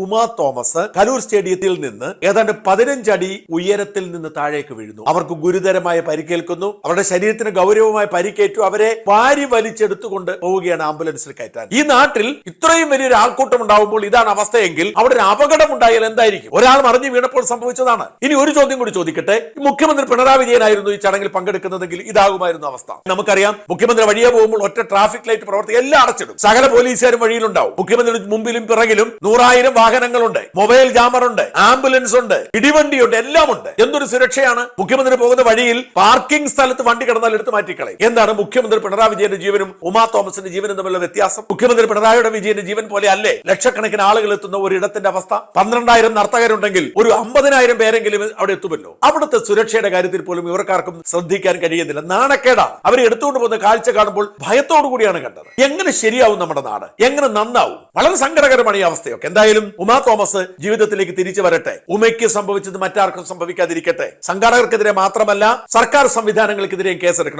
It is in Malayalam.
ഉമാ തോമസ് കലൂർ സ്റ്റേഡിയത്തിൽ നിന്ന് ഏതാണ്ട് 15 അടി ഉയരത്തിൽ നിന്ന് താഴേക്ക് വീഴുന്നു. അവർക്ക് ഗുരുതരമായ പരിക്കേൽക്കുന്നു. അവരുടെ ശരീരത്തിന് ഗൗരവമായ പരിക്കേറ്റു. അവരെ വാരി വലിച്ചെടുത്തുകൊണ്ട് പോവുകയാണ് ആംബുലൻസിൽ കയറ്റാൻ. ഈ നാട്ടിൽ ഇത്രയും വലിയൊരു ആൾക്കൂട്ടം ഉണ്ടാവുമ്പോൾ ഇതാണ് അവസ്ഥയെങ്കിൽ അവിടെ ഒരു അപകടം ഉണ്ടായാൽ എന്തായിരിക്കും? ഒരാൾ മറിഞ്ഞു വീണപ്പോൾ സംഭവിച്ചതാണ്. ഇനി ഒരു ചോദ്യം കൂടി ചോദിക്കട്ടെ. മുഖ്യമന്ത്രി പിണറായി വിജയനായിരുന്നു ഈ ചടങ്ങിൽ പങ്കെടുക്കുന്നതെങ്കിൽ ഇതാകുമായിരുന്നു അവസ്ഥ. നമുക്കറിയാം, മുഖ്യമന്ത്രി വഴിയെ പോകുമ്പോൾ ഒറ്റ ട്രാഫിക് ലൈറ്റ് പ്രവർത്തിക്കും, എല്ലാം അടച്ചിടും. സകല പോലീസുകാരും വഴിയിലുണ്ടാവും. മുഖ്യമന്ത്രി മുമ്പിലും പിറകിലും 100,000 വാഹനങ്ങളുണ്ട്, മൊബൈൽ ജാമറുണ്ട്, ആംബുലൻസ് ഉണ്ട്, ഇടിവണ്ടിയുണ്ട്, എല്ലാം ഉണ്ട്. എന്തൊരു സുരക്ഷയാണ്! മുഖ്യമന്ത്രി പോകുന്ന വഴിയിൽ പാർക്കിംഗ് സ്ഥലത്ത് വണ്ടി കിടന്നാൽ എടുത്തു മാറ്റിക്കളയും. എന്താണ് മുഖ്യമന്ത്രി പിണറായി വിജയന്റെ ജീവനും ഉമാ തോമസിന്റെ ജീവനും തമ്മിലുള്ള വ്യത്യാസം? മുഖ്യമന്ത്രി പിണറായിയുടെ വിജയന്റെ ജീവൻ പോലെ അല്ലേ ലക്ഷക്കണക്കിന് ആളുകൾ എത്തുന്ന ഒരിടത്തിന്റെ അവസ്ഥ? 12,000 നർത്തകരുണ്ടെങ്കിൽ ഒരു 50,000 പേരെങ്കിലും അവിടെ എത്തുമല്ലോ. അവിടുത്തെ സുരക്ഷയുടെ കാര്യത്തിൽ പോലും ഇവർക്കാർക്കും ശ്രദ്ധിക്കാൻ കഴിയുന്നില്ല. നാണക്കേടാണ്. അവരെ എടുത്തുകൊണ്ട് പോകുന്ന കാഴ്ച കാണുമ്പോൾ ഭയത്തോടു കൂടിയാണ് കണ്ടത്. എങ്ങനെ ശരിയാവും നമ്മുടെ നാട്? എങ്ങനെ നന്നാവും? വളരെ സങ്കടകരമാണ് ഈ അവസ്ഥയൊക്കെ. എന്തായാലും ഉമാ തോമസ് ജീവിതത്തിലേക്ക് തിരിച്ചു വരട്ടെ. ഉമയ്ക്ക് സംഭവിച്ചത് മറ്റാർക്കും സംഭവിക്കാതിരിക്കട്ടെ. സംഘാടകർക്കെതിരെ മാത്രമല്ല, സർക്കാർ സംവിധാനങ്ങൾക്കെതിരെയും കേസെടുക്കണം.